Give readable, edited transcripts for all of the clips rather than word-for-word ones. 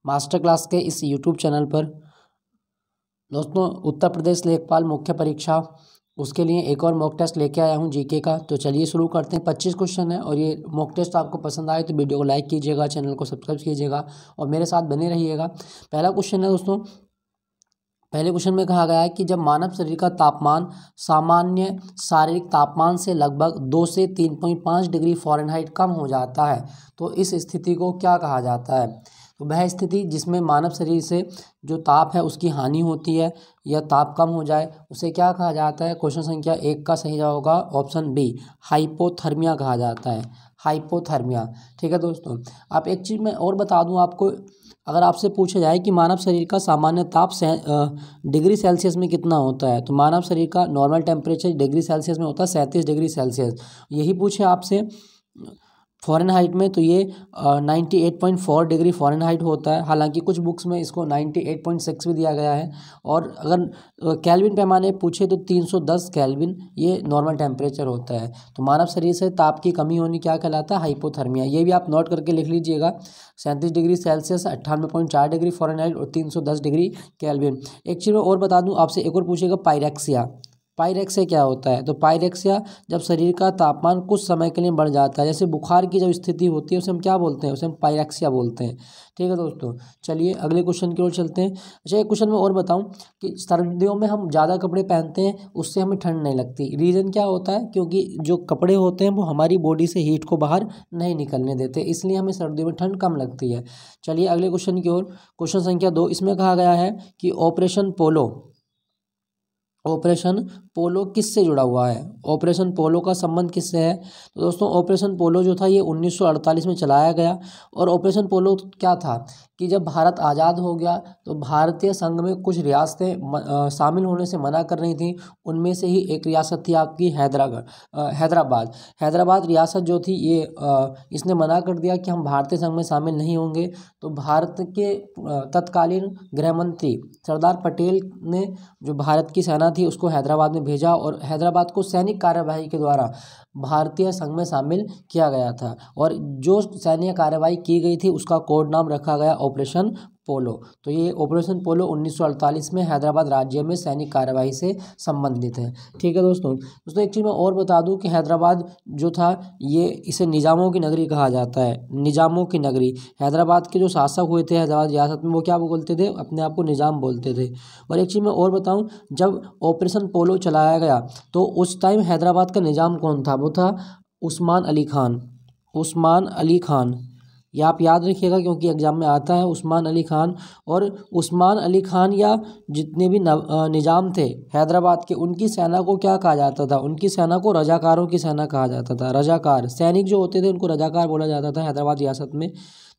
Master class के इस YouTube channel पर दोस्तों उत्तर प्रदेश लेखपाल मुख्य परीक्षा उसके लिए एक और मॉक टेस्ट लेके आया हूँ जीके का। तो चलिए शुरू करते हैं। 25 क्वेश्चन है और ये मॉक टेस्ट आपको पसंद आए तो वीडियो को लाइक कीजिएगा, चैनल को सब्सक्राइब कीजिएगा और मेरे साथ बने रहिएगा। पहला क्वेश्चन है दोस्तों, पहले क्वेश्चन में कहा गया है कि जब मानव शरीर का तापमान सामान्य शारीरिक तापमान से लगभग 2 से 3.5 डिग्री फ़ारेनहाइट कम हो जाता है तो इस स्थिति को क्या कहा जाता है। तो वह स्थिति जिसमें मानव शरीर से जो ताप है उसकी हानि होती है या ताप कम हो जाए उसे क्या कहा जाता है। क्वेश्चन संख्या 1 का सही जवाब होगा ऑप्शन बी, हाइपोथर्मिया कहा जाता है, हाइपोथर्मिया। ठीक है दोस्तों, आप एक चीज़ मैं और बता दूं आपको, अगर आपसे पूछा जाए कि मानव शरीर का सामान्य ताप डिग्री सेल्सियस में कितना होता है तो मानव शरीर का नॉर्मल टेम्परेचर डिग्री सेल्सियस में होता है 37 डिग्री सेल्सियस। यही पूछे आपसे फ़ारेनहाइट में तो ये 98.4 डिग्री फ़ारेनहाइट होता है। हालांकि कुछ बुक्स में इसको 98.6 भी दिया गया है। और अगर केल्विन पैमाने पूछे तो 310 केल्विन ये नॉर्मल टेम्परेचर होता है। तो मानव शरीर से ताप की कमी होनी क्या कहलाता है, हाइपोथर्मिया। ये भी आप नोट करके लिख लीजिएगा, 37 डिग्री सेल्सियस, 98.4 डिग्री फ़ारेनहाइट और 310 डिग्री केल्विन। एक चीज़ मैं और बता दूँ आपसे, एक और पूछेगा पायरेक्सिया। पायरेक्सिया क्या होता है तो पायरेक्सिया जब शरीर का तापमान कुछ समय के लिए बढ़ जाता है, जैसे बुखार की जब स्थिति होती है उसे हम क्या बोलते हैं, उसे हम पायरेक्सिया बोलते हैं। ठीक है दोस्तों, चलिए अगले क्वेश्चन की ओर चलते हैं। अच्छा एक क्वेश्चन में और बताऊं कि सर्दियों में हम ज़्यादा कपड़े पहनते हैं उससे हमें ठंड नहीं लगती। रीज़न क्या होता है, क्योंकि जो कपड़े होते हैं वो हमारी बॉडी से हीट को बाहर नहीं निकलने देते, इसलिए हमें सर्दियों में ठंड कम लगती है। चलिए अगले क्वेश्चन की ओर, क्वेश्चन संख्या 2, इसमें कहा गया है कि ऑपरेशन पोलो किससे जुड़ा हुआ है। ऑपरेशन पोलो का संबंध किससे है तो दोस्तों ऑपरेशन पोलो जो था ये 1948 में चलाया गया। और ऑपरेशन पोलो क्या था कि जब भारत आज़ाद हो गया तो भारतीय संघ में कुछ रियासतें शामिल होने से मना कर रही थी। उनमें से ही एक रियासत थी आपकी हैदराबाद रियासत जो थी ये इसने मना कर दिया कि हम भारतीय संघ में शामिल नहीं होंगे। तो भारत के तत्कालीन गृह मंत्री सरदार पटेल ने जो भारत की सेना थी उसको हैदराबाद में भेजा और हैदराबाद को सैनिक कार्यवाही के द्वारा भारतीय संघ में शामिल किया गया था। और जो सैन्य कार्यवाही की गई थी उसका कोड नाम रखा गया ऑपरेशन पोलो। तो ये ऑपरेशन पोलो 1948 में हैदराबाद राज्य में सैनिक कार्यवाही से संबंधित है। ठीक है दोस्तों एक चीज़ मैं और बता दूं कि हैदराबाद जो था ये इसे निज़ामों की नगरी कहा जाता है, निज़ामों की नगरी। हैदराबाद के जो शासक हुए थे हैदराबाद रियासत में वो क्या बोलते थे, अपने आप को निज़ाम बोलते थे। और एक चीज़ मैं और बताऊँ, जब ऑपरेशन पोलो चलाया गया तो उस टाइम हैदराबाद का निज़ाम कौन था, वो था उस्मान अली खान। उस्मान अली खान, ये आप याद रखिएगा क्योंकि एग्जाम में आता है उस्मान अली खान। और उस्मान अली खान या जितने भी निज़ाम थे हैदराबाद के उनकी सेना को क्या कहा जाता था, उनकी सेना को रजाकारों की सेना कहा जाता था। रजाकार सैनिक जो होते थे उनको रजाकार बोला जाता था हैदराबाद रियासत में।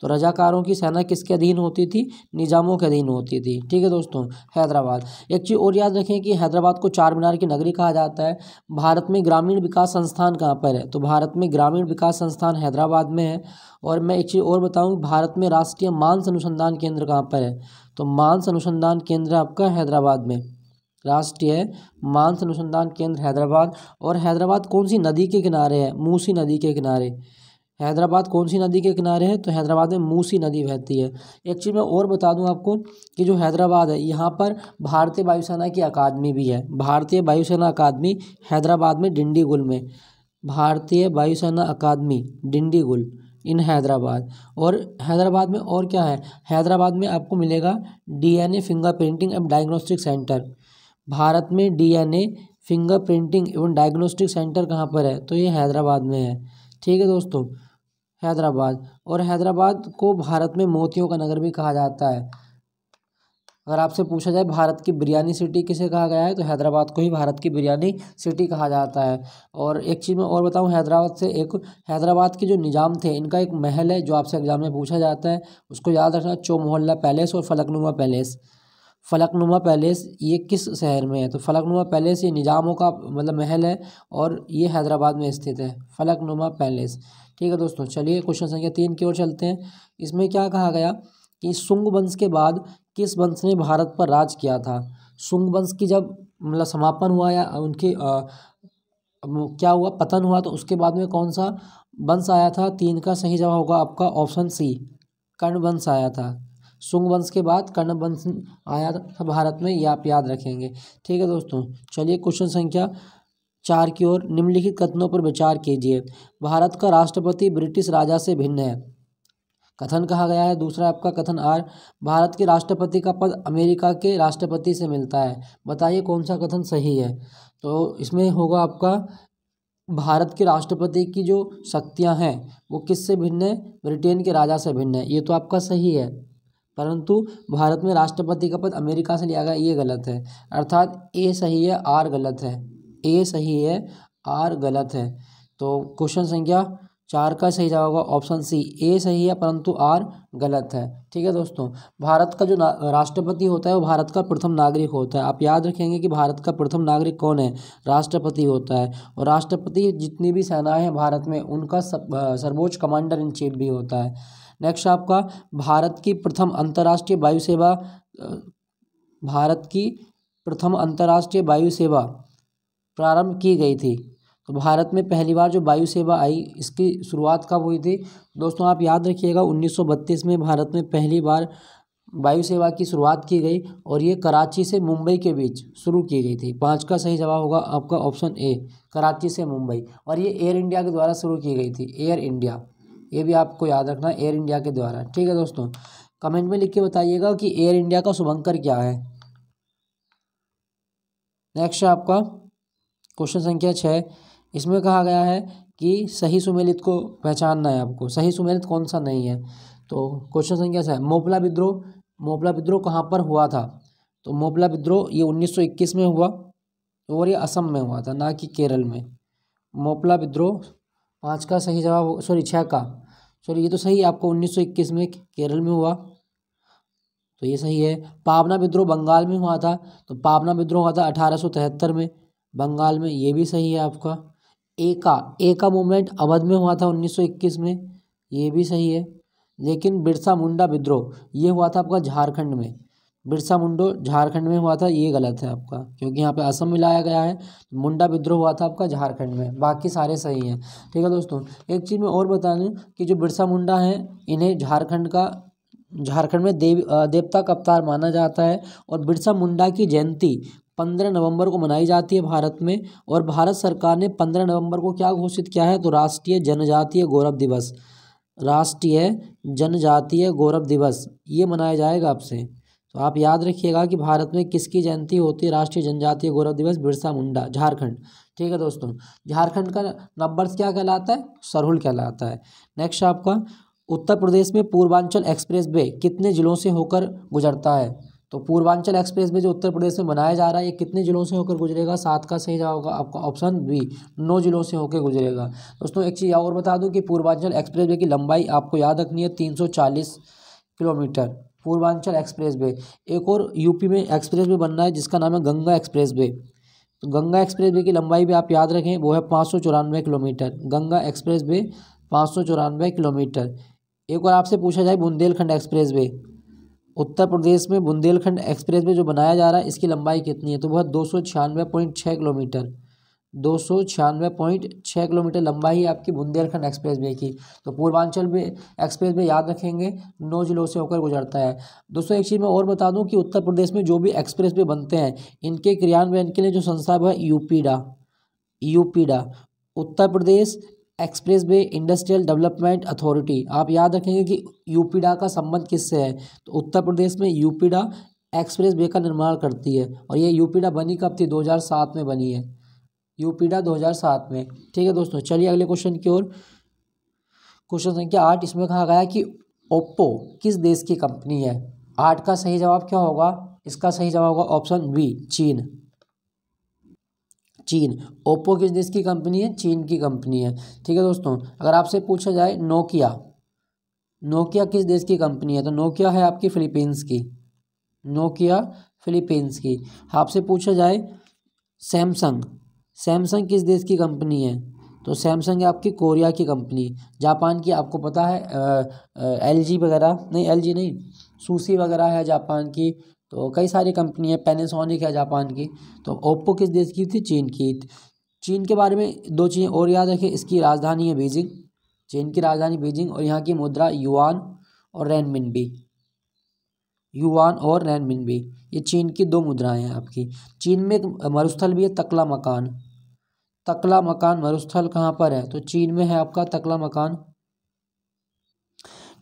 तो रजाकारों की सेना किसके अधीन होती थी, निज़ामों के अधीन होती थी। ठीक है दोस्तों हैदराबाद। एक चीज़ और याद रखें कि हैदराबाद को चार मीनार की नगरी कहा जाता है। भारत में ग्रामीण विकास संस्थान कहाँ पर है तो भारत में ग्रामीण विकास संस्थान हैदराबाद में है। और मैं एक चीज़ और बताऊं, भारत में राष्ट्रीय मानस अनुसंधान केंद्र कहाँ पर है तो मानस अनुसंधान केंद्र आपका हैदराबाद में, राष्ट्रीय मानस अनुसंधान केंद्र हैदराबाद। और हैदराबाद कौन सी नदी के किनारे है, मूसी नदी के किनारे। हैदराबाद कौन सी नदी के किनारे है तो हैदराबाद में मूसी नदी बहती है। एक चीज़ मैं और बता दूं आपको कि जो हैदराबाद है यहाँ पर भारतीय वायुसेना की अकादमी भी है। भारतीय वायुसेना अकादमी हैदराबाद में डिंडीगुल में, भारतीय वायुसेना अकादमी डिंडीगुल इन हैदराबाद। और हैदराबाद में और क्या है, हैदराबाद में आपको मिलेगा DNA fingerprinting and diagnostic centre. Bharat में डीएनए फिंगरप्रिंटिंग एवं डायग्नोस्टिक सेंटर कहाँ पर है तो ये हैदराबाद में है। ठीक है दोस्तों हैदराबाद। और हैदराबाद को भारत में मोतियों का नगर भी कहा जाता है। अगर आपसे पूछा जाए भारत की बिरयानी सिटी किसे कहा गया है तो हैदराबाद को ही भारत की बिरयानी सिटी कहा जाता है। और एक चीज़ मैं और बताऊं, हैदराबाद के जो निज़ाम थे इनका एक महल है जो आपसे एग्जाम में पूछा जाता है, उसको याद रखना, चौमोहल्ला पैलेस और फलकनुमा पैलेस। फलकनुमा पैलेस ये किस शहर में है तो फलकनुमा पैलेस ये निज़ामों का मतलब महल है और ये हैदराबाद में स्थित है, फलकनुमा पैलेस। ठीक है दोस्तों चलिए क्वेश्चन संख्या 3 की ओर चलते हैं। इसमें क्या कहा गया कि शुंग वंश के बाद किस वंश ने भारत पर राज किया था। शुंग वंश की जब मतलब समापन हुआ या उनके क्या हुआ, पतन हुआ, तो उसके बाद में कौन सा वंश आया था। 3 का सही जवाब होगा आपका ऑप्शन सी, कर्ण वंश आया था। शुंग वंश के बाद कर्ण वंश आया था भारत में, ये आप याद रखेंगे। ठीक है दोस्तों, चलिए क्वेश्चन संख्या 4 की ओर। निम्नलिखित कथनों पर विचार कीजिए। भारत का राष्ट्रपति ब्रिटिश राजा से भिन्न है। कथन कहा गया है। दूसरा आपका कथन आर, भारत के राष्ट्रपति का पद अमेरिका के राष्ट्रपति से मिलता है। बताइए कौन सा कथन सही है। तो इसमें होगा आपका भारत के राष्ट्रपति की जो शक्तियां हैं वो किससे भिन्न है, ब्रिटेन के राजा से भिन्न है। ये तो आपका सही है, परंतु भारत में राष्ट्रपति का पद अमेरिका से लिया गया, ये गलत है। अर्थात ए सही है, आर गलत है। ए सही है, आर गलत है। तो क्वेश्चन संख्या 4 का सही जवाब होगा ऑप्शन सी, ए सही है परंतु आर गलत है। ठीक है दोस्तों, भारत का जो राष्ट्रपति होता है वो भारत का प्रथम नागरिक होता है। आप याद रखेंगे कि भारत का प्रथम नागरिक कौन है, राष्ट्रपति होता है। और राष्ट्रपति जितनी भी सेनाएं हैं भारत में उनका सर्वोच्च कमांडर इन चीफ भी होता है। नेक्स्ट आपका, भारत की प्रथम अंतर्राष्ट्रीय वायु सेवा, भारत की प्रथम अंतर्राष्ट्रीय वायु सेवा प्रारंभ की गई थी। तो भारत में पहली बार जो वायु सेवा आई, इसकी शुरुआत कब हुई थी दोस्तों, आप याद रखिएगा 1932 में भारत में पहली बार वायु सेवा की शुरुआत की गई और ये कराची से मुंबई के बीच शुरू की गई थी। 5 का सही जवाब होगा आपका ऑप्शन ए, कराची से मुंबई। और ये एयर इंडिया के द्वारा शुरू की गई थी, एयर इंडिया, ये भी आपको याद रखना, एयर इंडिया के द्वारा। ठीक है दोस्तों, कमेंट में लिख के बताइएगा कि एयर इंडिया का शुभंकर क्या है। नेक्स्ट आपका क्वेश्चन संख्या 6, इसमें कहा गया है कि सही सुमेलित को पहचानना है आपको। सही सुमेलित कौन सा नहीं है। तो क्वेश्चन संख्या 6, मोपला विद्रोह, मोपला विद्रोह कहाँ पर हुआ था। तो मोपला विद्रोह ये 1921 में हुआ और ये असम में हुआ था, ना कि केरल में। मोपला विद्रोह 5 का सही जवाब, सॉरी 6 का, सॉरी ये तो सही है आपको, 1921 में केरल में हुआ, तो ये सही है। पावना विद्रोह बंगाल में हुआ था। तो पावना विद्रोह हुआ था 1873 में बंगाल में, ये भी सही है आपका। एका मूवमेंट अवध में हुआ था 1921 में, ये भी सही है। लेकिन बिरसा मुंडा विद्रोह ये हुआ था आपका झारखंड में, बिरसा मुंडो झारखंड में हुआ था, ये गलत है आपका, क्योंकि यहाँ पे असम मिलाया गया है। मुंडा विद्रोह हुआ था आपका झारखंड में, बाकी सारे सही हैं। ठीक है दोस्तों, एक चीज़ मैं और बता दूँ कि जो बिरसा मुंडा हैं इन्हें झारखंड में देवता का अवतार माना जाता है। और बिरसा मुंडा की जयंती 15 नवंबर को मनाई जाती है भारत में। और भारत सरकार ने 15 नवंबर को क्या घोषित किया है, तो राष्ट्रीय जनजातीय गौरव दिवस, राष्ट्रीय जनजातीय गौरव दिवस ये मनाया जाएगा आपसे। तो आप याद रखिएगा कि भारत में किसकी जयंती होती है, राष्ट्रीय जनजातीय गौरव दिवस, बिरसा मुंडा, झारखंड। ठीक है दोस्तों, झारखंड का नंबर क्या कहलाता है, सरहुल कहलाता है। नेक्स्ट आपका, उत्तर प्रदेश में पूर्वांचल एक्सप्रेस वे कितने जिलों से होकर गुजरता है। तो पूर्वांचल एक्सप्रेस वे जो उत्तर प्रदेश में बनाया जा रहा है ये कितने जिलों से होकर गुजरेगा, 7 का सही जवाब होगा आपका ऑप्शन बी, 9 जिलों से होकर गुजरेगा। दोस्तों एक चीज़ और बता दूं कि पूर्वांचल एक्सप्रेस वे की लंबाई आपको याद रखनी है 340 किलोमीटर, पूर्वांचल एक्सप्रेस वे। एक और यूपी में एक्सप्रेस वे बन रहा है जिसका नाम है गंगा एक्सप्रेस वे। तो गंगा एक्सप्रेस वे की लंबाई भी आप याद रखें, वो है 594 kilometre, Ganga express way 594 kilometre. एक और आपसे पूछा जाए बुंदेलखंड एक्सप्रेस वे, उत्तर प्रदेश में बुंदेलखंड एक्सप्रेस वे जो बनाया जा रहा है इसकी लंबाई कितनी है, तो वह 296.6 किलोमीटर, 296.6 किलोमीटर लंबाई है आपकी बुंदेलखंड एक्सप्रेस वे की। तो पूर्वांचल में एक्सप्रेस वे याद रखेंगे 9 जिलों से होकर गुजरता है। दोस्तों एक चीज़ मैं और बता दूं कि उत्तर प्रदेश में जो भी एक्सप्रेस वे बनते हैं इनके क्रियान्वयन के लिए जो संस्था है UPEDA, Uttar Pradesh expressway industrial development authority. आप याद रखेंगे कि यूपीडा का संबंध किससे है, तो उत्तर प्रदेश में यूपीडा एक्सप्रेस वे का निर्माण करती है। और ये यूपीडा बनी कब थी, 2007 में बनी है, यूपीडा 2007 में। ठीक है दोस्तों, चलिए अगले क्वेश्चन की ओर। क्वेश्चन संख्या 8, इसमें कहा गया है कि ओप्पो किस देश की कंपनी है। 8 का सही जवाब क्या होगा, इसका सही जवाब होगा ऑप्शन बी, चीन। ओप्पो किस देश की कंपनी है, चीन की कंपनी है। ठीक है दोस्तों, अगर आपसे पूछा जाए नोकिया किस देश की कंपनी है, तो नोकिया है आपकी फिलीपींस की, नोकिया फिलीपींस की। आपसे पूछा जाए सैमसंग किस देश की कंपनी है, तो सैमसंग है आपकी कोरिया की कंपनी, जापान की। आपको पता है एलजी वगैरह नहीं, सूसी वगैरह है जापान की। तो कई सारी कंपनी है, पैनासोनिक है जापान की। तो ओप्पो किस देश की थी, चीन की। चीन के बारे में 2 चीज़ें और याद रखें, इसकी राजधानी है बीजिंग, चीन की राजधानी बीजिंग, और यहाँ की मुद्रा युआन और रेनमिनबी। युआन और रेनमिनबी, ये चीन की 2 मुद्राएं हैं आपकी। चीन में एक मरुस्थल भी है तकला मकान। तकला मकान मरुस्थल कहाँ पर है? तो चीन में है आपका तकला मकान।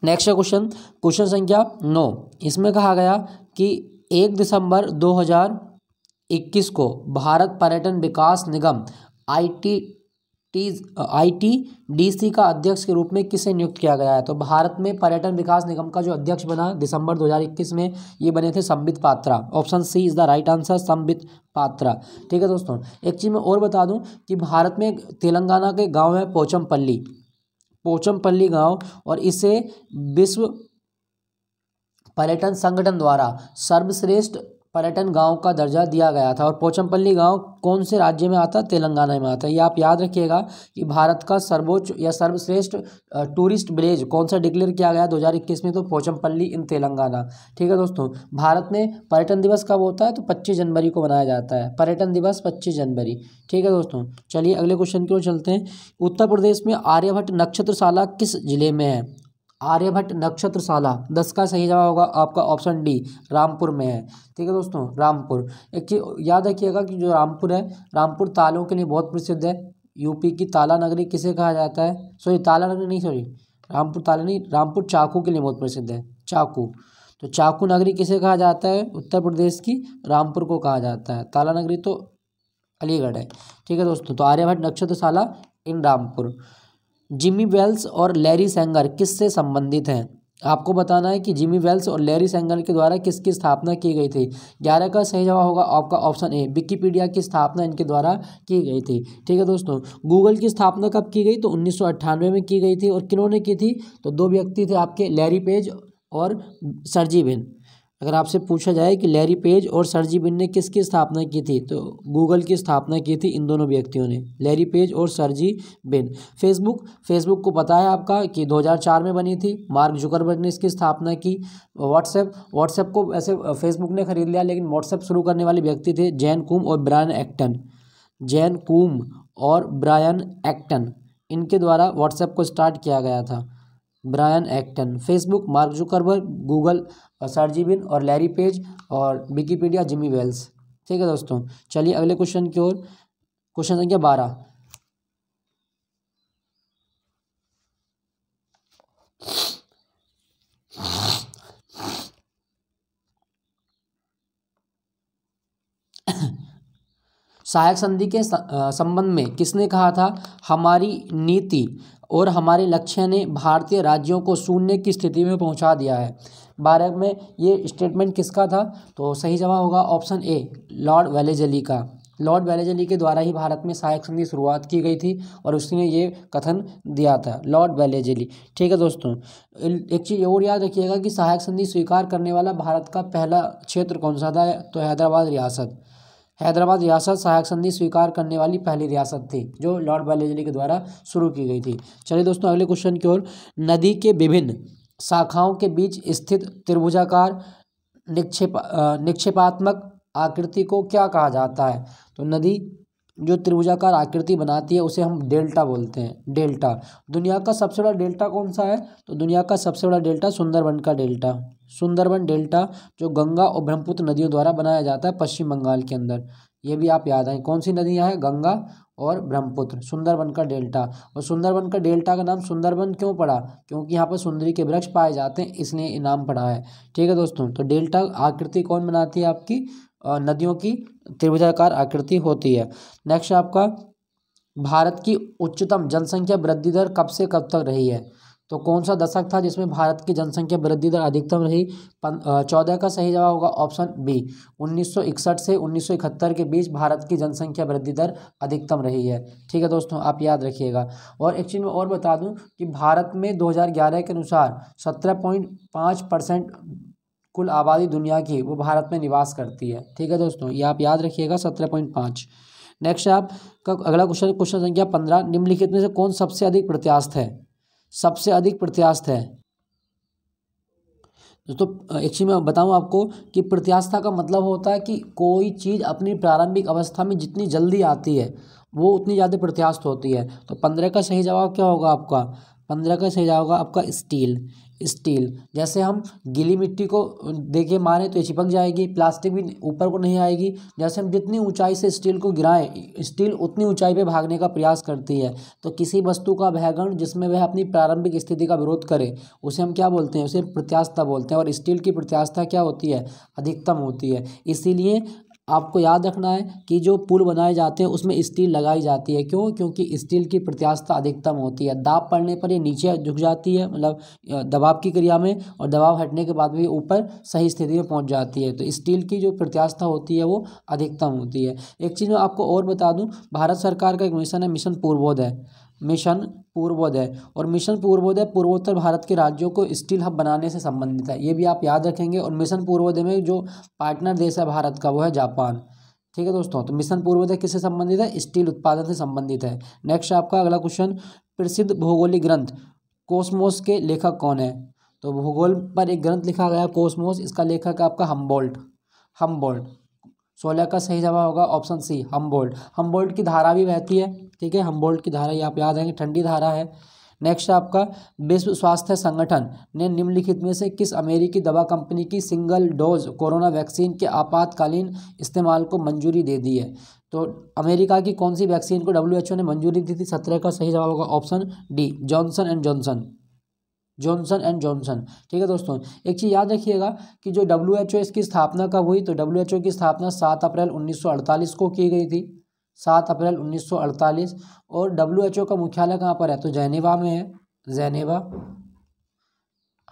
नेक्स्ट क्वेश्चन, क्वेश्चन संख्या 9। इसमें कहा गया कि 1 दिसंबर 2021 को भारत पर्यटन विकास निगम ITDC का अध्यक्ष के रूप में किसे नियुक्त किया गया है? तो भारत में पर्यटन विकास निगम का जो अध्यक्ष बना दिसंबर 2021 में, ये बने थे Sambit Patra. Option C is the right answer, Sambit Patra. ठीक है दोस्तों, एक चीज़ मैं और बता दूं कि भारत में तेलंगाना के गांव है पोचमपल्ली गांव, और इसे विश्व पर्यटन संगठन द्वारा सर्वश्रेष्ठ पर्यटन गांव का दर्जा दिया गया था। और पोचमपल्ली गांव कौन से राज्य में आता है? तेलंगाना में आता है। ये आप याद रखिएगा कि भारत का सर्वोच्च या सर्वश्रेष्ठ टूरिस्ट विलेज कौन सा डिक्लेयर किया गया 2021 में? तो पोचमपल्ली इन तेलंगाना। ठीक है दोस्तों, भारत में पर्यटन दिवस कब होता है? तो 25 जनवरी को मनाया जाता है पर्यटन दिवस, 25 जनवरी। ठीक है दोस्तों, चलिए अगले क्वेश्चन की ओर चलते हैं। उत्तर प्रदेश में आर्यभट्ट नक्षत्रशाला किस जिले में है? आर्यभट्ट नक्षत्रशाला, 10 का सही जवाब होगा आपका ऑप्शन डी, रामपुर में है। ठीक है दोस्तों, रामपुर। एक चीज याद रखिएगा कि जो रामपुर है, रामपुर तालों के लिए बहुत प्रसिद्ध है। यूपी की ताला नगरी किसे कहा जाता है? सॉरी, ताला नगरी नहीं, सॉरी, रामपुर ताला नहीं, रामपुर चाकू के लिए बहुत प्रसिद्ध है, चाकू। तो चाकू नगरी किसे कहा जाता है? उत्तर प्रदेश की रामपुर को कहा जाता है। ताला नगरी तो अलीगढ़ है। ठीक है दोस्तों, तो आर्यभट्ट नक्षत्रशाला इन रामपुर। जिमी वेल्स और लैरी सेंगर किससे संबंधित हैं? आपको बताना है कि जिमी वेल्स और लैरी सेंगर के द्वारा किसकी स्थापना की गई थी। 11 का सही जवाब होगा आपका ऑप्शन ए, विकिपीडिया की स्थापना इनके द्वारा की गई थी। ठीक है दोस्तों, गूगल की स्थापना कब की गई? तो 1998 में की गई थी। और किन्होंने की थी? तो 2 व्यक्ति थे आपके, लैरी पेज और सर्जी ब्रिन। अगर आपसे पूछा जाए कि लैरी पेज और सर्जी ब्रिन ने किसकी स्थापना की थी, तो गूगल की स्थापना की थी इन दोनों व्यक्तियों ने, लैरी पेज और सर्जी ब्रिन। फेसबुक को पता है आपका कि 2004 में बनी थी, मार्क जुकरबर्ग ने इसकी स्थापना की। व्हाट्सएप को ऐसे फेसबुक ने खरीद लिया, लेकिन व्हाट्सएप शुरू करने वाले व्यक्ति थे जैन कूम और ब्रायन एक्टन। इनके द्वारा व्हाट्सएप को स्टार्ट किया गया था, Brian Acton. Facebook Mark Zuckerberg, Google Sergey Brin और लैरी पेज, और विकिपीडिया जिमी वेल्स। ठीक है दोस्तों, चलिए अगले क्वेश्चन की ओर। क्वेश्चन संख्या 12। सहायक संधि के संबंध में किसने कहा था? हमारी नीति और हमारे लक्ष्य ने भारतीय राज्यों को शून्य की स्थिति में पहुंचा दिया है। भारत में ये स्टेटमेंट किसका था? तो सही जवाब होगा ऑप्शन ए, लॉर्ड वेलेजली का। लॉर्ड वेलेजली के द्वारा ही भारत में सहायक संधि शुरुआत की गई थी, और उसने ये कथन दिया था, लॉर्ड वेलेजली। ठीक है दोस्तों, एक चीज़ और याद रखिएगा कि सहायक संधि स्वीकार करने वाला भारत का पहला क्षेत्र कौन सा था? तो हैदराबाद रियासत सहायक संधि स्वीकार करने वाली पहली रियासत थी, जो लॉर्ड वेलेजली के द्वारा शुरू की गई थी। चलिए दोस्तों अगले क्वेश्चन की ओर। नदी के विभिन्न शाखाओं के बीच स्थित त्रिभुजाकार निक्षेपात्मक आकृति को क्या कहा जाता है? तो नदी जो त्रिभुजाकार आकृति बनाती है उसे हम डेल्टा बोलते हैं, डेल्टा। दुनिया का सबसे बड़ा डेल्टा कौन सा है? तो दुनिया का सबसे बड़ा डेल्टा सुंदरबन का डेल्टा, सुंदरबन डेल्टा, जो गंगा और ब्रह्मपुत्र नदियों द्वारा बनाया जाता है पश्चिम बंगाल के अंदर। ये भी आप याद आए, कौन सी नदियां हैं? गंगा और ब्रह्मपुत्र, सुंदरबन का डेल्टा। और सुंदरबन का डेल्टा का नाम सुंदरबन क्यों पड़ा? क्योंकि यहाँ पर सुंदरी के वृक्ष पाए जाते हैं, इसलिए ये नाम पड़ा है। ठीक है दोस्तों, तो डेल्टा आकृति कौन बनाती है? आपकी नदियों की त्रिभुजाकार आकृति होती है। नेक्स्ट आपका, भारत की उच्चतम जनसंख्या वृद्धि दर कब से कब तक रही है? तो कौन सा दशक था जिसमें भारत की जनसंख्या वृद्धि दर अधिकतम रही? 14 का सही जवाब होगा ऑप्शन बी, 1961 से 1971 के बीच भारत की जनसंख्या वृद्धि दर अधिकतम रही है। ठीक है दोस्तों, आप याद रखिएगा। और एक चीज़ मैं और बता दूं कि भारत में 2011 के अनुसार 17.5% कुल आबादी दुनिया की वो भारत में निवास करती है। ठीक है दोस्तों, ये आप याद रखिएगा, 17.5। नेक्स्ट आपका अगला क्वेश्चन, क्वेश्चन संख्या 15। निम्नलिखित में से कौन सबसे अधिक प्रत्यास्थ है? सबसे अधिक प्रत्यास्थ है दोस्तों, एक चीज मैं बताऊं आपको कि प्रत्यास्थता का मतलब होता है कि कोई चीज़ अपनी प्रारंभिक अवस्था में जितनी जल्दी आती है वो उतनी ज़्यादा प्रत्यास्थ होती है। तो 15 का सही जवाब क्या होगा आपका? 15 का सही जवाब होगा आपका स्टील। स्टील, जैसे हम गीली मिट्टी को देखिए मारें तो ये चिपक जाएगी, प्लास्टिक भी ऊपर को नहीं आएगी। जैसे हम जितनी ऊंचाई से स्टील को गिराएं, स्टील उतनी ऊंचाई पे भागने का प्रयास करती है। तो किसी वस्तु का भैगण जिसमें वह अपनी प्रारंभिक स्थिति का विरोध करे उसे हम क्या बोलते हैं, उसे प्रत्यास्थता बोलते हैं। और स्टील की प्रत्यास्थता क्या होती है, अधिकतम होती है। इसीलिए आपको याद रखना है कि जो पुल बनाए जाते हैं उसमें स्टील लगाई जाती है। क्यों? क्योंकि स्टील की प्रत्यास्थता अधिकतम होती है। दाब पड़ने पर ये नीचे झुक जाती है, मतलब दबाव की क्रिया में, और दबाव हटने के बाद भी ऊपर सही स्थिति में पहुंच जाती है। तो स्टील की जो प्रत्यास्थता होती है वो अधिकतम होती है। एक चीज़ मैं आपको और बता दूं, भारत सरकार का एक मिशन है, मिशन पूर्वोदय। मिशन पूर्वोदय, और मिशन पूर्वोदय पूर्वोत्तर भारत के राज्यों को स्टील हब बनाने से संबंधित है। ये भी आप याद रखेंगे। और मिशन पूर्वोदय में जो पार्टनर देश है भारत का वो है जापान। ठीक है दोस्तों, तो मिशन पूर्वोदय किससे संबंधित है, स्टील उत्पादन से संबंधित है। नेक्स्ट आपका अगला क्वेश्चन, प्रसिद्ध भौगोलिक ग्रंथ कोसमोस के लेखक कौन है? तो भूगोल पर एक ग्रंथ लिखा गया कोसमोस, इसका लेखक है आपका हम्बोल्ट। हम्बोल्ट, 16 का सही जवाब होगा ऑप्शन सी, हम्बोल्ट। हम्बोल्ट की धारा भी बहती है, ठीक है, हम्बोल्ट की धारा, ये आप याद रखेंगे, ठंडी धारा है। नेक्स्ट आपका, विश्व स्वास्थ्य संगठन ने निम्नलिखित में से किस अमेरिकी दवा कंपनी की सिंगल डोज कोरोना वैक्सीन के आपातकालीन इस्तेमाल को मंजूरी दे दी है? तो अमेरिका की कौन सी वैक्सीन को WHO ने मंजूरी दी थी? 17 का सही जवाब होगा option D, Johnson and Johnson. Johnson and Johnson. ठीक है दोस्तों, एक चीज़ याद रखिएगा कि जो WHO इसकी स्थापना कब हुई, तो WHO की स्थापना 7 अप्रैल 1948 को की गई थी, 7 अप्रैल 1948। और WHO का मुख्यालय कहाँ पर है, तो जेनेवा में है, जेनेवा।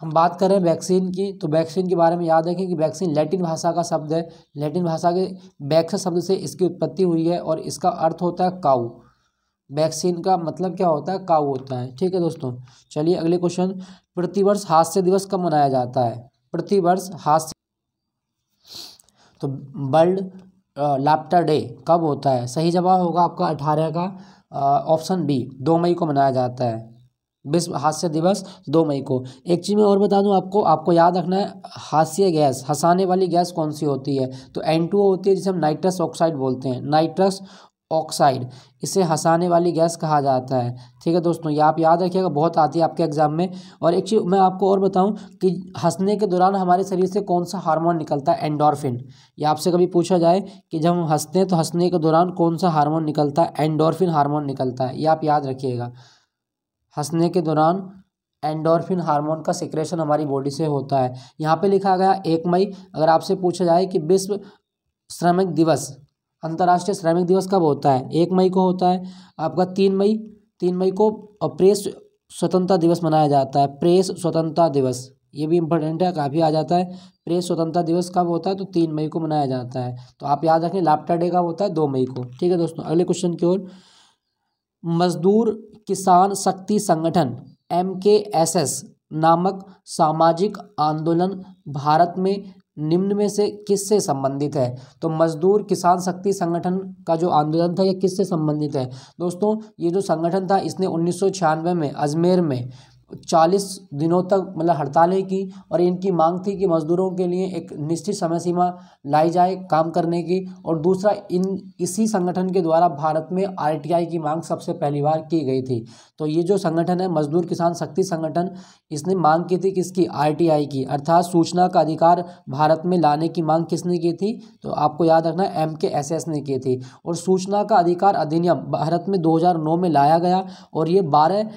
हम बात करें वैक्सीन की, तो वैक्सीन के बारे में याद रखें कि वैक्सीन लैटिन भाषा का शब्द है। लैटिन भाषा के वैक्स शब्द से इसकी उत्पत्ति हुई है, और इसका अर्थ होता है काऊ। वैक्सीन का मतलब क्या होता है, काऊ होता है। ठीक है दोस्तों, चलिए अगले क्वेश्चन, प्रतिवर्ष हास्य दिवस कब मनाया जाता है? प्रतिवर्ष हास्य, तो वर्ल्ड लाफ्टर डे कब होता है? सही जवाब होगा आपका 18 का ऑप्शन बी, 2 मई को मनाया जाता है। विश्व हास्य दिवस 2 मई को। एक चीज़ मैं और बता दूं आपको याद रखना है, हास्य गैस, हंसाने वाली गैस कौन सी होती है? तो N2O होती है, जिसे हम नाइट्रस ऑक्साइड बोलते हैं, नाइट्रस ऑक्साइड, इसे हंसाने वाली गैस कहा जाता है। ठीक है दोस्तों, ये आप याद रखिएगा, बहुत आती है आपके एग्जाम में। और एक चीज़ मैं आपको और बताऊं कि हंसने के दौरान हमारे शरीर से कौन सा हार्मोन निकलता है, एंडोर्फिन। ये आपसे कभी पूछा जाए कि जब हम हंसते हैं तो हंसने के दौरान कौन सा हार्मोन निकलता है, एंडोर्फिन हार्मोन निकलता है, ये आप याद रखिएगा। हंसने के दौरान एंडोर्फिन हार्मोन का सिक्रेशन हमारी बॉडी से होता है। यहाँ पे लिखा गया 1 मई। अगर आपसे पूछा जाए कि विश्व श्रमिक दिवस, अंतर्राष्ट्रीय श्रमिक दिवस कब होता है? 1 मई को होता है आपका। 3 मई को प्रेस स्वतंत्रता दिवस मनाया जाता है, प्रेस स्वतंत्रता दिवस, ये भी इंपॉर्टेंट है, काफ़ी आ जाता है। प्रेस स्वतंत्रता दिवस कब होता है? तो 3 मई को मनाया जाता है। तो आप याद रखें, लाफ्टर डे कब होता है? 2 मई को। ठीक है दोस्तों, अगले क्वेश्चन की ओर, मजदूर किसान शक्ति संगठन MKSS नामक सामाजिक आंदोलन भारत में निम्न में से किससे संबंधित है? तो मजदूर किसान शक्ति संगठन का जो आंदोलन था ये किससे संबंधित है? दोस्तों, ये जो संगठन था इसने 1996 में अजमेर में 40 दिनों तक मतलब हड़तालें की, और इनकी मांग थी कि मजदूरों के लिए एक निश्चित समय सीमा लाई जाए काम करने की। और दूसरा, इसी संगठन के द्वारा भारत में RTI की मांग सबसे पहली बार की गई थी। तो ये जो संगठन है मजदूर किसान शक्ति संगठन, इसने मांग की थी किसकी? RTI की, अर्थात सूचना का अधिकार भारत में लाने की मांग किसने की थी? तो आपको याद रखना है MKSS ने की थी। और सूचना का अधिकार अधिनियम भारत में 2009 में लाया गया, और ये 12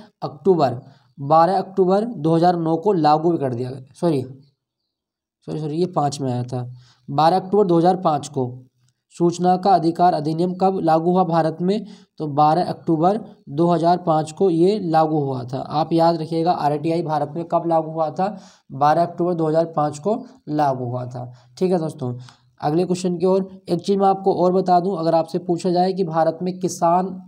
अक्टूबर 2009 को लागू भी कर दिया गया। सॉरी ये 5 में आया था। 12 अक्टूबर 2005 को सूचना का अधिकार अधिनियम कब लागू हुआ भारत में? तो 12 अक्टूबर 2005 को ये लागू हुआ था। आप याद रखिएगा, RTI भारत में कब लागू हुआ था? 12 अक्टूबर 2005 को लागू हुआ था। ठीक है दोस्तों, अगले क्वेश्चन की ओर। एक चीज़ मैं आपको और बता दूं, अगर आपसे पूछा जाए कि भारत में किसान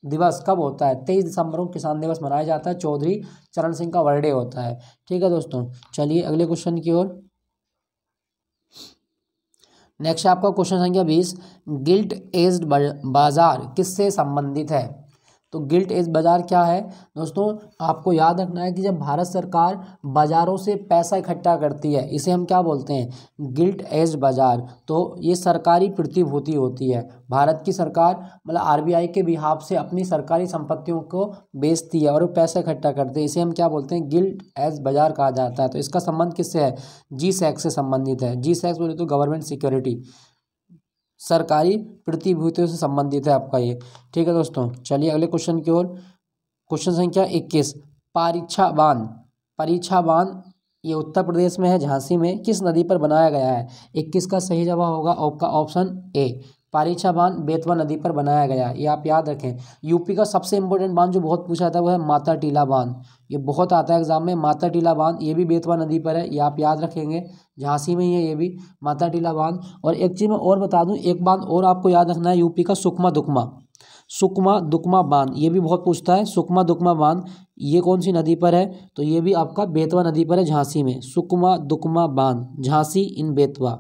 दिवस कब होता है? 23 दिसंबर को किसान दिवस मनाया जाता है, चौधरी चरण सिंह का बर्थडे होता है। ठीक है दोस्तों, चलिए अगले क्वेश्चन की ओर। नेक्स्ट आपका क्वेश्चन संख्या 20, गिल्ट एज्ड बाजार किससे संबंधित है? तो गिल्ट एज बाजार क्या है दोस्तों, आपको याद रखना है कि जब भारत सरकार बाजारों से पैसा इकट्ठा करती है इसे हम क्या बोलते हैं, गिल्ट एज बाजार। तो ये सरकारी प्रतिभूति होती है, भारत की सरकार मतलब आरबीआई के बिहाफ से अपनी सरकारी संपत्तियों को बेचती है और वो पैसा इकट्ठा करते हैं, इसे हम क्या बोलते हैं, गिल्ट एज बाजार कहा जाता है। तो इसका संबंध किससे है, जी सैक्स से संबंधित है। जी सैक्स बोले तो गवर्नमेंट सिक्योरिटी, सरकारी प्रतिभूतियों से संबंधित है आपका ये। ठीक है दोस्तों, चलिए अगले क्वेश्चन की ओर। क्वेश्चन संख्या 21, परीक्षा बांध। परीक्षा बांध ये उत्तर प्रदेश में है, झांसी में, किस नदी पर बनाया गया है। 21 का सही जवाब होगा आपका ऑप्शन ए, परीक्षा बांध बेतवा नदी पर बनाया गया है, ये आप याद रखें। यूपी का सबसे इंपॉर्टेंट बांध जो बहुत पूछा था वो है माता टीला बांध, ये बहुत आता है एग्जाम में। माता टीला बांध ये भी बेतवा नदी पर है, ये आप याद रखेंगे, झांसी में ही है ये भी माता टीला बांध। और एक चीज़ मैं और बता दूं, एक बांध और आपको याद रखना है, यूपी का सुकमा दुकमा, सुकमा दुकमा बांध, ये भी बहुत पूछता है। सुकमा दुकमा बांध ये कौन सी नदी पर है, तो ये भी आपका बेतवा नदी पर है, झांसी में। सुकमा दुकमा बांध झांसी इन बेतवा,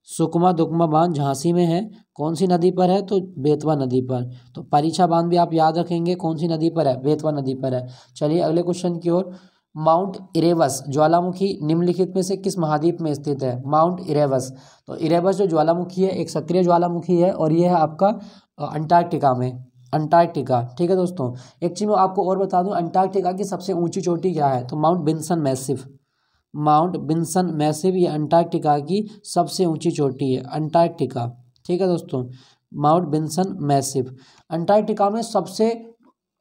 सुकमा दुकमा बांध झांसी में है, कौन सी नदी पर है, तो बेतवा नदी पर। तो परीक्षा बांध भी आप याद रखेंगे, कौन सी नदी पर है, बेतवा नदी पर है। चलिए अगले क्वेश्चन की ओर। माउंट इरेबस ज्वालामुखी निम्नलिखित में से किस महाद्वीप में स्थित है। माउंट इरेबस, तो इरेबस जो ज्वालामुखी है एक सक्रिय ज्वालामुखी है और ये है आपका अंटार्कटिका में, अंटार्कटिका। ठीक है दोस्तों, एक चीज़ मैं आपको और बता दूं, अंटार्कटिका की सबसे ऊंची चोटी क्या है, तो mount Wilson massive, mount Wilson massive ये अंटार्कटिका की सबसे ऊंची चोटी है, अंटार्कटिका। ठीक है दोस्तों, माउंट विल्सन मैसिव। अंटार्कटिका में सबसे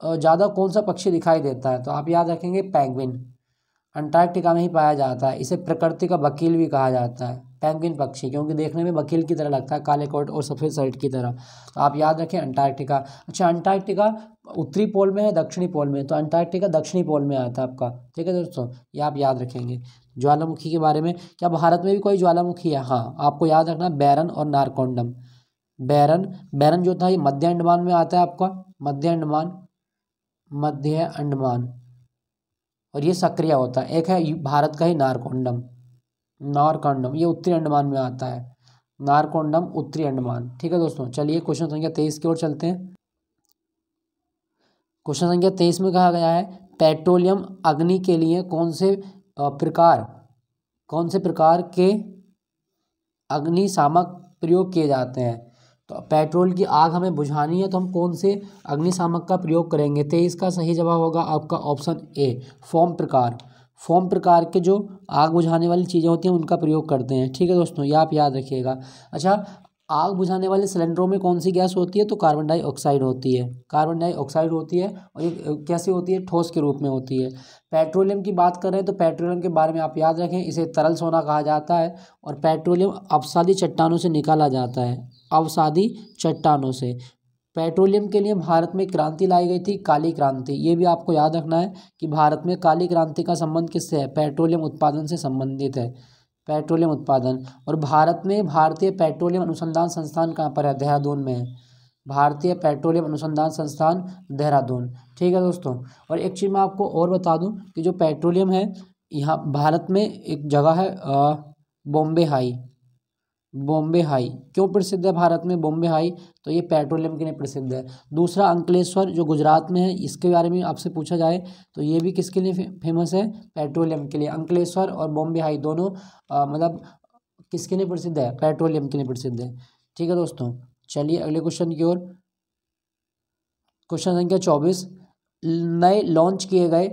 ज़्यादा कौन सा पक्षी दिखाई देता है, तो आप याद रखेंगे पेंगुइन, अंटार्कटिका में ही पाया जाता है। इसे प्रकृति का वकील भी कहा जाता है, पेंगुइन पक्षी, क्योंकि देखने में वकील की तरह लगता है, काले कोट और सफ़ेद शर्ट की तरह। तो आप याद रखें अंटार्कटिका। अच्छा, अंटार्कटिका उत्तरी पोल में है दक्षिणी पोल में, तो अंटार्कटिका दक्षिणी पोल में आता है आपका। ठीक है दोस्तों, ये आप याद रखेंगे। ज्वालामुखी के बारे में, क्या भारत में भी कोई ज्वालामुखी है, हाँ आपको याद रखना, बैरन और नारकोंडम। बैरन, बैरन जो था ये मध्य अंडमान में आता है आपका, मध्य अंडमान, मध्य अंडमान, और ये सक्रिय होता है। एक है भारत का ही नारकोंडम, नारकोंडम ये उत्तरी अंडमान में आता है, नारकोंडम उत्तरी अंडमान। ठीक है दोस्तों, चलिए क्वेश्चन संख्या 23 की ओर चलते हैं। क्वेश्चन संख्या 23 में कहा गया है, पेट्रोलियम अग्नि के लिए कौन से प्रकार के अग्निशामक प्रयोग किए जाते हैं। तो पेट्रोल की आग हमें बुझानी है तो हम कौन से अग्निशामक का प्रयोग करेंगे। 23 का सही जवाब होगा आपका ऑप्शन ए, फोम प्रकार। फोम प्रकार के जो आग बुझाने वाली चीज़ें होती हैं उनका प्रयोग करते हैं। ठीक है दोस्तों, ये आप याद रखिएगा। अच्छा, आग बुझाने वाले सिलेंडरों में कौन सी गैस होती है, तो कार्बन डाइऑक्साइड होती है, कार्बन डाइऑक्साइड होती है, और ये कैसी होती है, ठोस के रूप में होती है। पेट्रोलियम की बात कर रहे हैं तो पेट्रोलियम के बारे में आप याद रखें, इसे तरल सोना कहा जाता है, और पेट्रोलियम अवसादी चट्टानों से निकाला जाता है, अवसादी चट्टानों से। पेट्रोलियम के लिए भारत में क्रांति लाई गई थी, काली क्रांति, ये भी आपको याद रखना है कि भारत में काली क्रांति का संबंध किससे है, पेट्रोलियम उत्पादन से संबंधित है, पेट्रोलियम उत्पादन। और भारत में भारतीय पेट्रोलियम अनुसंधान संस्थान कहाँ पर है, देहरादून में है, भारतीय पेट्रोलियम अनुसंधान संस्थान देहरादून। ठीक है दोस्तों, और एक चीज़ मैं आपको और बता दूं कि जो पेट्रोलियम है यहाँ भारत में एक जगह है बॉम्बे हाई, बॉम्बे हाई क्यों प्रसिद्ध है भारत में बॉम्बे हाई, तो ये पेट्रोलियम के लिए प्रसिद्ध है। दूसरा अंकलेश्वर जो गुजरात में है, इसके बारे में आपसे पूछा जाए तो ये भी किसके लिए फेमस है, पेट्रोलियम के लिए। अंकलेश्वर और बॉम्बे हाई दोनों मतलब किसके लिए प्रसिद्ध है, पेट्रोलियम के लिए प्रसिद्ध है। ठीक है दोस्तों, चलिए अगले क्वेश्चन की ओर। क्वेश्चन संख्या 24, नए लॉन्च किए गए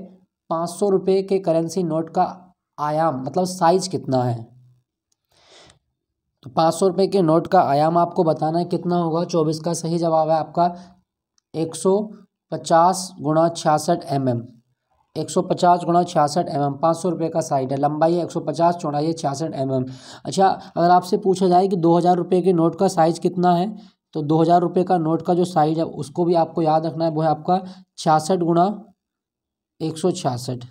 500 रुपये के करेंसी नोट का आयाम मतलब साइज कितना है। तो 500 रुपये के नोट का आयाम आपको बताना है कितना होगा। 24 का सही जवाब है आपका 150 गुणा 66 mm, 150 गुणा 66 mm 500 रुपये का साइज है। लंबाई है 150, चौड़ाई है 66 mm। अच्छा, अगर आपसे पूछा जाए कि 2000 रुपये के नोट का साइज़ कितना है, तो 2000 रुपये का नोट का जो साइज है उसको भी आपको याद रखना है, वो है आपका 66 गुणा 166,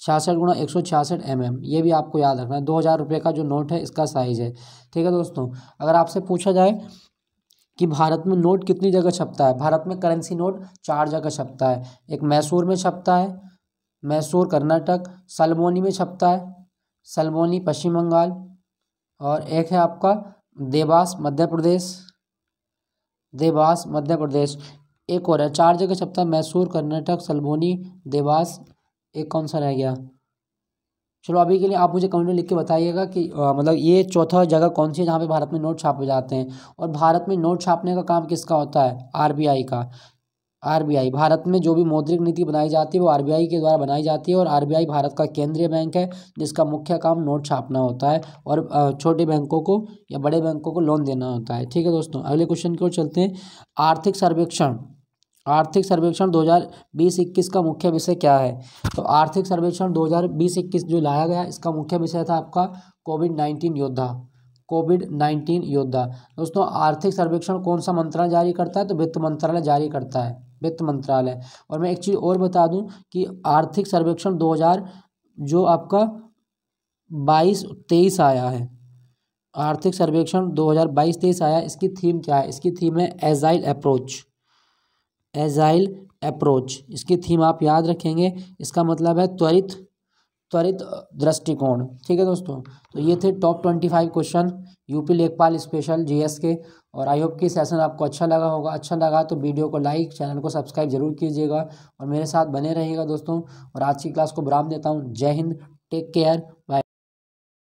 66 गुणा 166 mm, ये भी आपको याद रखना है। 2000 रुपये का जो नोट है इसका साइज़ है। ठीक है दोस्तों, अगर आपसे पूछा जाए कि भारत में नोट कितनी जगह छपता है, भारत में करेंसी नोट 4 जगह छपता है। एक मैसूर में छपता है, मैसूर कर्नाटक, सलमोनी में छपता है, सलमोनी पश्चिम बंगाल, और एक है आपका देवास मध्य प्रदेश, देवास मध्य प्रदेश। एक और है, 4 जगह छपता है, मैसूर, कर्नाटक, सल्बोनी, देवास, एक कौन सा रह गया। चलो अभी के लिए आप मुझे कमेंट में लिख के बताइएगा कि मतलब ये चौथा जगह कौन सी है जहाँ पे भारत में नोट छापे जाते हैं। और भारत में नोट छापने का काम किसका होता है, आरबीआई का। आरबीआई, भारत में जो भी मौद्रिक नीति बनाई जाती है वो आरबीआई के द्वारा बनाई जाती है, और आरबीआई भारत का केंद्रीय बैंक है जिसका मुख्य काम नोट छापना होता है और छोटे बैंकों को या बड़े बैंकों को लोन देना होता है। ठीक है दोस्तों, अगले क्वेश्चन की ओर चलते हैं। आर्थिक सर्वेक्षण, आर्थिक सर्वेक्षण 2020-21 का मुख्य विषय क्या है। तो आर्थिक सर्वेक्षण 2020-21 जो लाया गया, इसका मुख्य विषय था आपका कोविड-19 योद्धा। कोविड-19 योद्धा। दोस्तों आर्थिक सर्वेक्षण कौन सा मंत्रालय जारी करता है, तो वित्त मंत्रालय जारी करता है, वित्त मंत्रालय। और मैं एक चीज़ और बता दूं कि आर्थिक सर्वेक्षण 2000 जो आपका 22-23 आया है, आर्थिक सर्वेक्षण 2022-23 आया, इसकी थीम क्या है, इसकी थीम है एजाइल अप्रोच। एजाइल अप्रोच इसकी थीम आप याद रखेंगे, इसका मतलब है त्वरित दृष्टिकोण। ठीक है दोस्तों, तो ये थे टॉप 25 क्वेश्चन यूपी लेखपाल स्पेशल जीएस के। और आई होप कि सेशन आपको अच्छा लगा होगा। अच्छा लगा तो वीडियो को लाइक, चैनल को सब्सक्राइब जरूर कीजिएगा और मेरे साथ बने रहिएगा दोस्तों। और आज की क्लास को विराम देता हूँ। जय हिंद, टेक केयर, बाय।